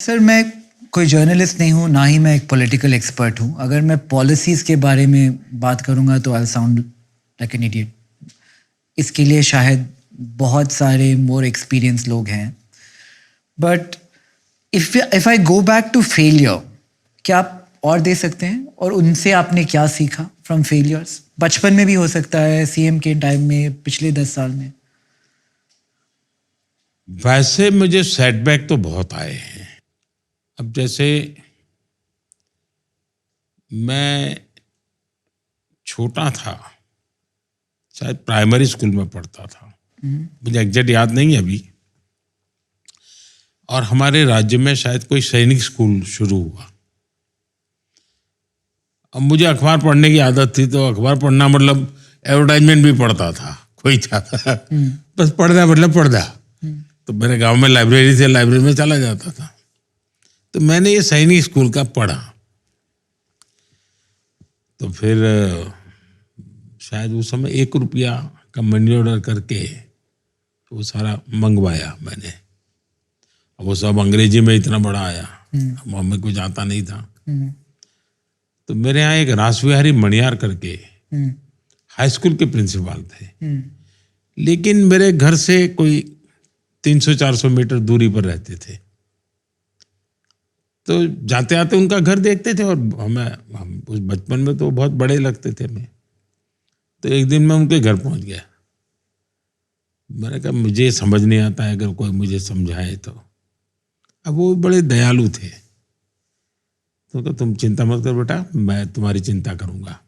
Sir, मैं कोई journalist नहीं हूँ, ना ही मैं एक पॉलिटिकल एक्सपर्ट हूँ। अगर मैं पॉलिसीज़ के बारे में बात करूँगा तो I sound like an idiot. इसके लिए शायद बहुत सारे मोर एक्सपीरियंस लोग हैं। But if I go back to failure, क्या आप और दे सकते हैं? और उनसे आपने क्या सीखा फ्रॉम फेलियर्स? बचपन में भी हो सकता है, सीएम के टाइम में, पिछले 10 साल में। वैसे मुझे सेटबैक तो बहुत आए हैं। अब जैसे मैं छोटा था, शायद प्राइमरी स्कूल में पढ़ता था, मुझे एग्जैक्ट याद नहीं है अभी। और हमारे राज्य में शायद कोई सैनिक स्कूल शुरू हुआ। अब मुझे अखबार पढ़ने की आदत थी, तो अखबार पढ़ना मतलब एडवर्टाइजमेंट भी पढ़ता था, कोई था बस पढ़ना मतलब पढ़ना। तो मेरे गांव में लाइब्रेरी थी, लाइब्रेरी में चला जाता था। तो मैंने ये सैनिक स्कूल का पढ़ा। तो फिर शायद उस समय 1 रुपया का मनी ऑर्डर करके वो सारा मंगवाया मैंने। अब वो सब अंग्रेजी में इतना बड़ा आया, अब हमें कुछ आता नहीं था। तो मेरे यहाँ एक रासबिहारी मणियार करके हाई स्कूल के प्रिंसिपल थे, लेकिन मेरे घर से कोई 300-400 मीटर दूरी पर रहते थे। तो जाते आते उनका घर देखते थे, और हम उस बचपन में तो बहुत बड़े लगते थे हमें। तो एक दिन मैं उनके घर पहुंच गया। मैंने कहा मुझे समझ नहीं आता है, अगर कोई मुझे समझाए तो। अब वो बड़े दयालु थे, तो कहा तुम चिंता मत कर बेटा, मैं तुम्हारी चिंता करूंगा।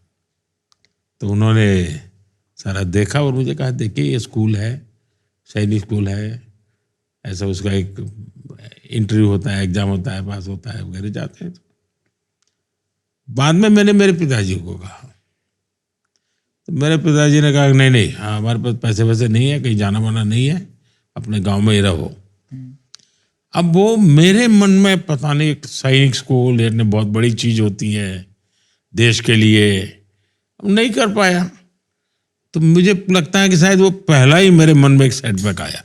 तो उन्होंने सारा देखा और मुझे कहा देखिए ये स्कूल है, सैनिक स्कूल है, ऐसा उसका एक इंटरव्यू होता है, एग्जाम होता है, पास होता है वगैरह, जाते हैं। तो बाद में मैंने मेरे पिताजी को कहा, तो मेरे पिताजी ने कहा नहीं नहीं, हाँ हमारे पास पैसे वैसे नहीं है, कहीं जाना वाना नहीं है, अपने गांव में ही रहो। अब वो मेरे मन में पता नहीं, एक सैनिक स्कूल एक बहुत बड़ी चीज होती है देश के लिए, नहीं कर पाया। तो मुझे लगता है कि शायद वो पहला ही मेरे मन में एक सेटबैक आया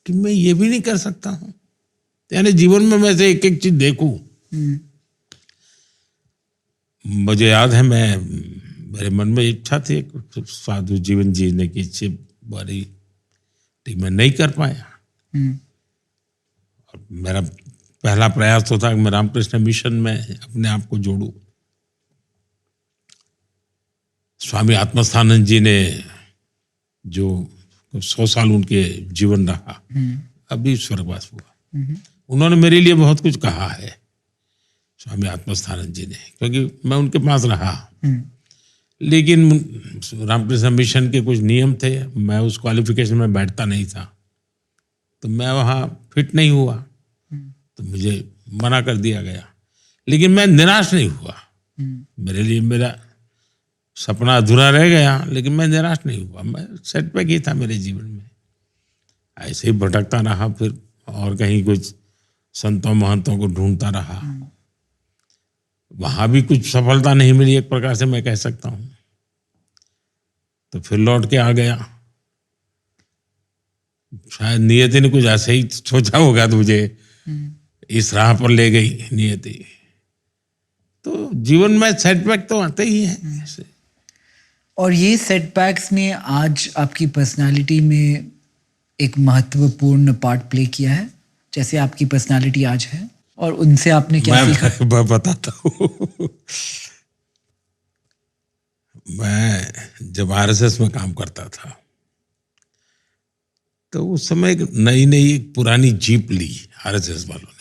कि मैं ये भी नहीं कर सकता हूँ। यानी जीवन में मैं से एक एक चीज देखूं। मुझे याद है, मेरे मन में इच्छा थी एक साधु जीवन जीने की इच्छा बड़ी, लेकिन मैं नहीं कर पाया। और मेरा पहला प्रयास तो था कि मैं रामकृष्ण मिशन में अपने आप को जोड़ूं। स्वामी आत्मस्थानंद जी ने जो 100 साल उनके जीवन रहा, अभी स्वर्गवास हुआ, उन्होंने मेरे लिए बहुत कुछ कहा है, स्वामी आत्मस्थानंद जी ने, क्योंकि मैं उनके पास रहा। लेकिन रामकृष्ण मिशन के कुछ नियम थे, मैं उस क्वालिफिकेशन में बैठता नहीं था, तो मैं वहाँ फिट नहीं हुआ, तो मुझे मना कर दिया गया। लेकिन मैं निराश नहीं हुआ। मेरे लिए मेरा सपना अधूरा रह गया, लेकिन मैं निराश नहीं हुआ। मैं सेटबैक ही था मेरे जीवन में, ऐसे ही भटकता रहा, फिर और कहीं कुछ संतों महंतों को ढूंढता रहा। वहां भी कुछ सफलता नहीं मिली, एक प्रकार से मैं कह सकता हूं। तो फिर लौट के आ गया। शायद नियति ने कुछ ऐसे ही सोचा होगा, तो मुझे इस राह पर ले गई नियति। तो जीवन में सेटबैक तो आते ही हैं ऐसे। और ये सेटबैक्स ने आज आपकी पर्सनालिटी में एक महत्वपूर्ण पार्ट प्ले किया है, जैसे आपकी पर्सनालिटी आज है? और उनसे आपने क्या सीखा? मैं बताता हूँ। मैं जब आरएसएस में काम करता था, तो उस समय एक नई एक पुरानी जीप ली आरएसएस वालों ने।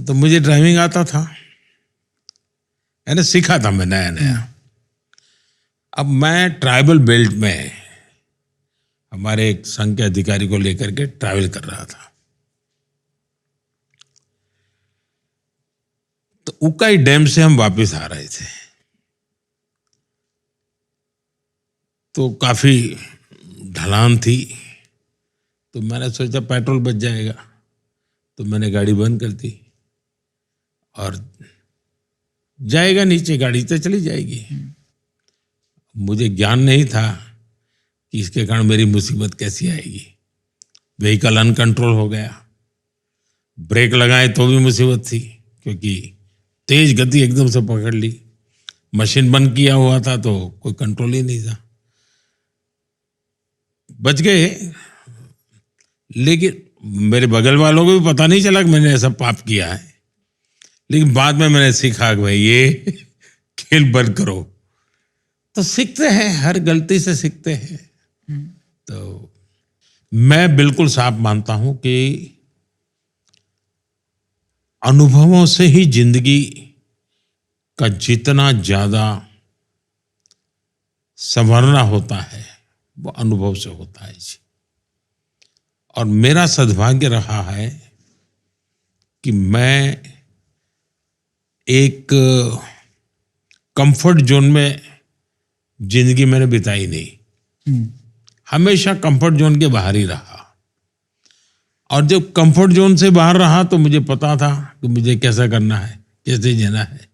तो मुझे ड्राइविंग आता था, यानी सीखा था मैं नया नया। अब मैं ट्राइबल बेल्ट में हमारे एक संघ के अधिकारी को लेकर के ट्रैवल कर रहा था। तो उकाई डैम से हम वापस आ रहे थे, तो काफी ढलान थी। तो मैंने सोचा पेट्रोल बच जाएगा, तो मैंने गाड़ी बंद कर दी और जाएगा नीचे, गाड़ी तो चली जाएगी। मुझे ज्ञान नहीं था कि इसके कारण मेरी मुसीबत कैसी आएगी। व्हीकल अनकंट्रोल हो गया, ब्रेक लगाए तो भी मुसीबत थी, क्योंकि तेज गति एकदम से पकड़ ली, मशीन बंद किया हुआ था तो कोई कंट्रोल ही नहीं था। बच गए, लेकिन मेरे बगल वालों को भी पता नहीं चला कि मैंने ऐसा पाप किया है। लेकिन बाद में मैंने सीखा कि भाई ये खेल बंद करो। तो सीखते हैं, हर गलती से सीखते हैं। तो मैं बिल्कुल साफ मानता हूं कि अनुभवों से ही जिंदगी का जितना ज्यादा संवरना होता है वो अनुभव से होता है जी। और मेरा सद्भाग्य रहा है कि मैं एक कंफर्ट जोन में जिंदगी मैंने बिताई नहीं, हमेशा कंफर्ट जोन के बाहर ही रहा। और जब कंफर्ट जोन से बाहर रहा तो मुझे पता था कि मुझे कैसा करना है, कैसे जीना है।